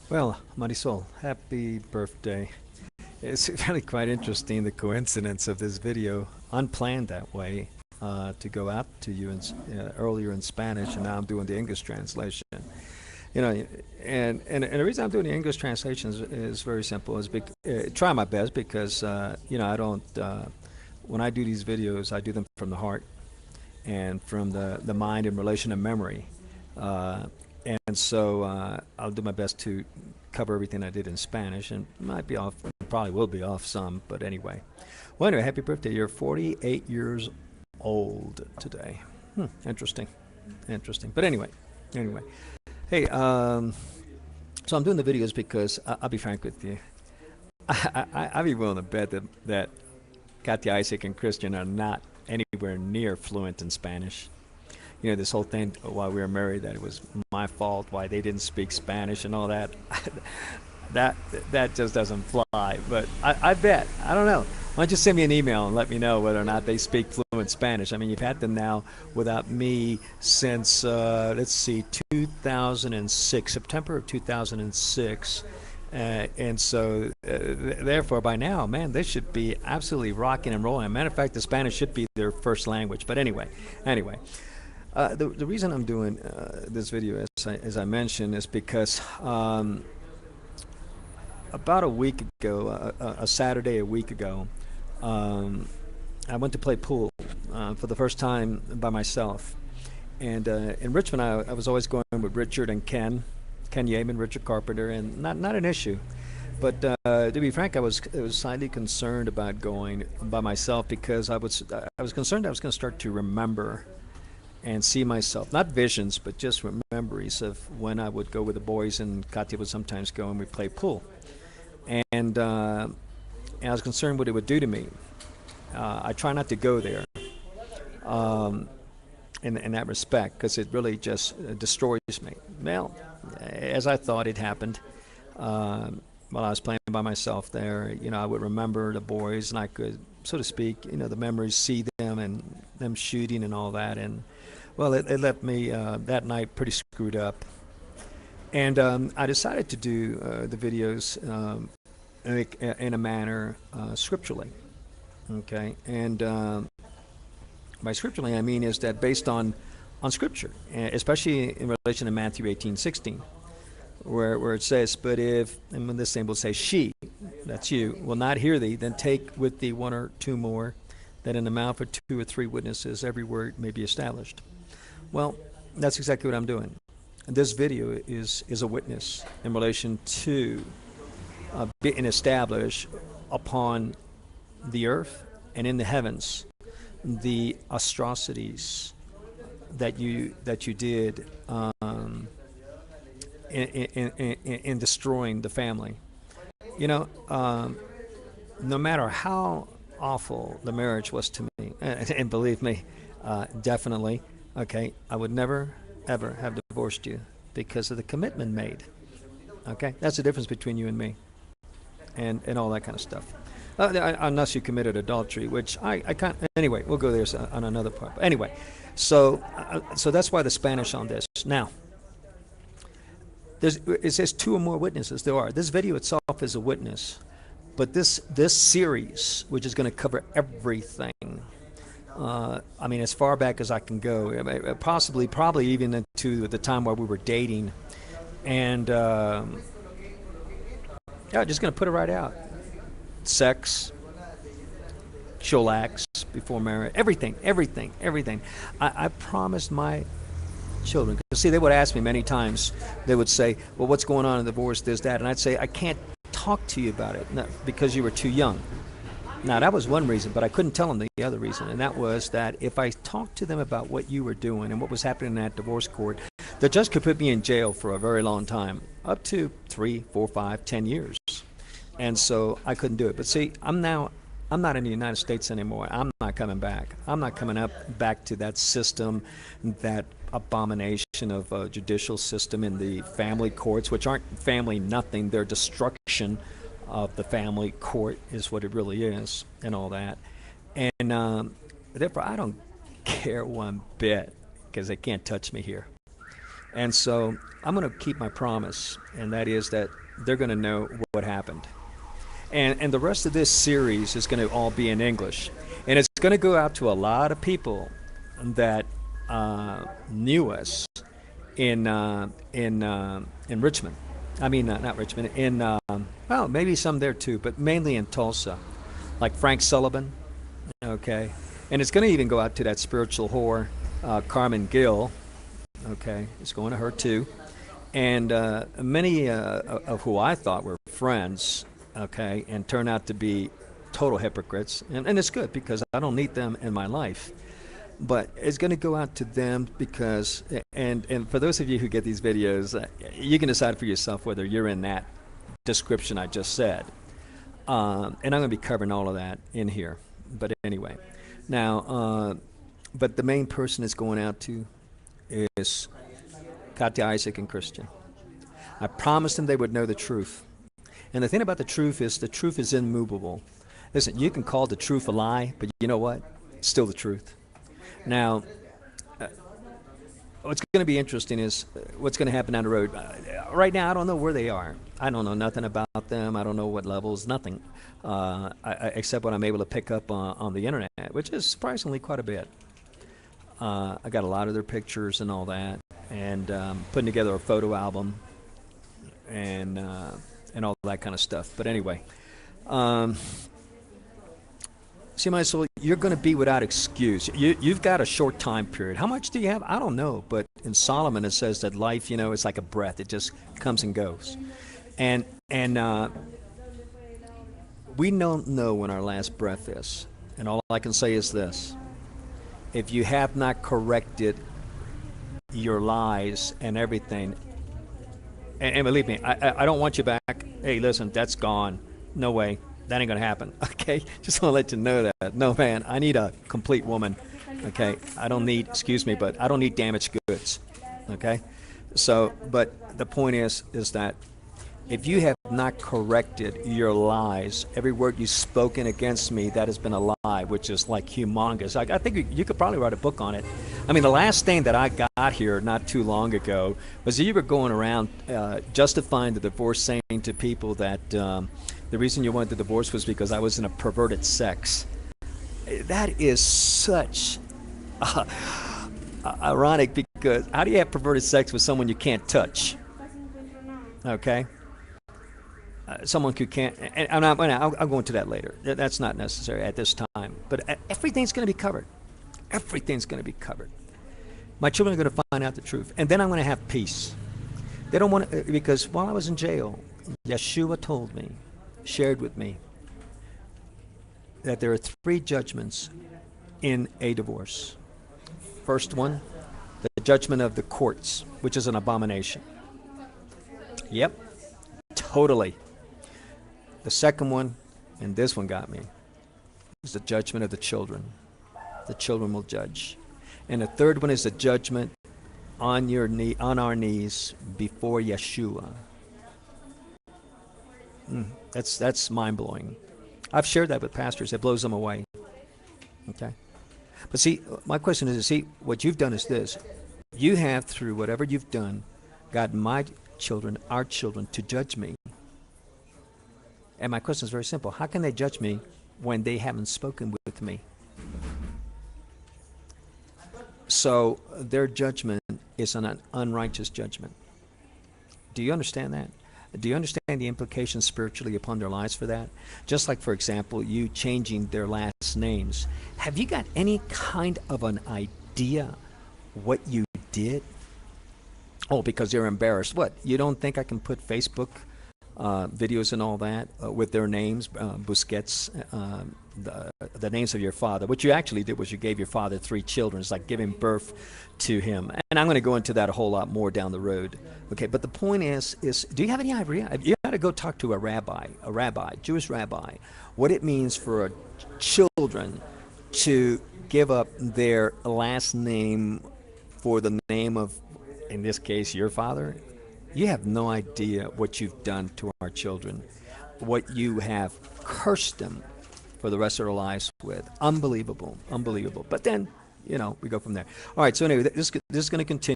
Well, Marisol, happy birthday. It's really quite interesting, the coincidence of this video, unplanned that way, to go out to you earlier in Spanish, and now I'm doing the English translation. You know, and the reason I'm doing the English translation is very simple. Try my best because, I don't, when I do these videos, I do them from the heart and from the mind in relation to memory. Uh, and so I'll do my best to cover everything I did in Spanish, and might be off, probably will be off some, but anyway. Well, anyway, happy birthday. You're 48 years old today. Interesting. Interesting. But anyway. Hey, so I'm doing the videos because I'll be frank with you. I'd be willing to bet that Katya, Isaac, and Christian are not anywhere near fluent in Spanish. This whole thing while we were married, that it was my fault why they didn't speak Spanish and all that. that just doesn't fly. But I bet. I don't know. Why don't you send me an email and let me know whether or not they speak fluent Spanish? I mean, you've had them now without me since, let's see, 2006, September of 2006. And so, therefore, by now, man, they should be absolutely rocking and rolling. As a matter of fact, the Spanish should be their first language. But anyway. The reason I'm doing this video, as I mentioned, is because about a week ago, a Saturday a week ago, I went to play pool for the first time by myself. And in Richmond, I was always going with Richard and Ken Yeaman, Richard Carpenter, and not an issue. But to be frank, I was slightly concerned about going by myself because I was concerned I was going to start to remember and see myself, not visions, but just memories of when I would go with the boys, and Katya would sometimes go and we'd play pool. And I was concerned what it would do to me. I try not to go there in that respect because it really just destroys me. Well, as I thought it happened, while I was playing by myself there, I would remember the boys and I could, so to speak, the memories, see them and them shooting and all that. And well, it left me that night pretty screwed up. And I decided to do the videos in a manner scripturally. Okay, and by scripturally I mean is that based on scripture, especially in relation to Matthew 18:16, where it says, "But if," and when this thing will say, "She," that's you, "will not hear thee, then take with thee one or two more, that in the mouth of two or three witnesses every word may be established." Well, that's exactly what I'm doing. And this video is a witness in relation to being established upon the earth and in the heavens, the atrocities that you did in destroying the family. No matter how awful the marriage was to me, and believe me, definitely, okay, I would never, ever have divorced you because of the commitment made. Okay, that's the difference between you and me, and all that kind of stuff. Unless you committed adultery, which I can't. Anyway, we'll go there on another part. But anyway, so that's why the Spanish on this. Now, it says two or more witnesses. There are. This video itself is a witness, but this series, which is going to cover everything. I mean, as far back as I can go, probably even into the time while we were dating, and yeah, just going to put it right out. Sex, chillax before marriage, everything. I promised my children. Because see, they would ask me many times. They would say, "Well, what's going on in the divorce? This, that," and I'd say, "I can't talk to you about it because you were too young." Now, that was one reason, but I couldn't tell them the other reason, and that was that if I talked to them about what you were doing and what was happening in that divorce court, the judge could put me in jail for a very long time, up to 3, 4, 5, 10 years. And so I couldn't do it. But see, I'm not in the United States anymore. I'm not coming back. I'm not coming back to that system, that abomination of a judicial system in the family courts, which aren't family nothing. They're destruction of the family court is what it really is, and all that. And therefore, I don't care one bit because they can't touch me here. And so I'm going to keep my promise, and that is that they're going to know what happened. And the rest of this series is going to all be in English. And it's going to go out to a lot of people that knew us in Richmond. I mean, not Richmond, well, maybe some there too, but mainly in Tulsa, like Frank Sullivan, okay? And it's going to even go out to that spiritual whore, Carmen Gill, okay? It's going to her too. And many of who I thought were friends, okay, and turn out to be total hypocrites. And it's good because I don't need them in my life. But it's going to go out to them because, and for those of you who get these videos, you can decide for yourself whether you're in that description I just said. And I'm going to be covering all of that in here. But anyway, now, but the main person it's going out to is Katya, Isaac, and Christian. I promised them they would know the truth. And the thing about the truth is immovable. Listen, you can call the truth a lie, but you know what? It's still the truth. Now, what's going to be interesting is what's going to happen down the road. Right now, I don't know where they are. I don't know nothing about them. I don't know what levels, nothing, except what I'm able to pick up on the internet, which is surprisingly quite a bit. I got a lot of their pictures and all that, and putting together a photo album and all that kind of stuff. But anyway, see, Marisol, you're going to be without excuse. You've got a short time period. How much do you have? I don't know. But in Solomon, it says that life, you know, is like a breath. It just comes and goes. And we don't know when our last breath is. And all I can say is this. If you have not corrected your lies and everything, and believe me, I don't want you back. Hey, listen, that's gone. No way. That ain't going to happen, okay? Just want to let you know that. No, man, I need a complete woman, okay? I don't need, excuse me, but I don't need damaged goods, okay? So, but the point is that if you have not corrected your lies, every word you've spoken against me, that has been a lie, which is like humongous. I think you could probably write a book on it. I mean, the last thing that I got here not too long ago was you were going around justifying the divorce, saying to people that the reason you wanted the divorce was because I was in a perverted sex. That is such ironic, because how do you have perverted sex with someone you can't touch? Okay? Someone who can't, and I'll go into that later. That's not necessary at this time. But everything's going to be covered. Everything's going to be covered. My children are going to find out the truth. And then I'm going to have peace. They don't want to, because while I was in jail, Yeshua told me, shared with me, that there are 3 judgments in a divorce. First one, the judgment of the courts, which is an abomination. Yep, totally. The second one, and this one got me, is the judgment of the children. The children will judge. And the third one is the judgment on our knees before Yeshua. That's mind-blowing. I've shared that with pastors. It blows them away. Okay? But see, my question is, see, what you've done is this. You have, through whatever you've done, gotten my children, our children, to judge me. And my question is very simple. How can they judge me when they haven't spoken with me? So their judgment is an unrighteous judgment. Do you understand that? Do you understand the implications spiritually upon their lives for that? Just like, for example, you changing their last names. Have you got any kind of an idea what you did? Oh, because you're embarrassed. What? You don't think I can put Facebook videos and all that with their names, Busquets, the names of your father? What you actually did was you gave your father 3 children. It's like giving birth to him. And I'm going to go into that a whole lot more down the road. Okay, but the point is do you have any idea? You got to go talk to a rabbi, Jewish rabbi, what it means for children to give up their last name for the name of, in this case, your father. You have no idea what you've done to our children, what you have cursed them for the rest of their lives with. Unbelievable, unbelievable. But then, you know, we go from there. All right, so anyway, this is going to continue.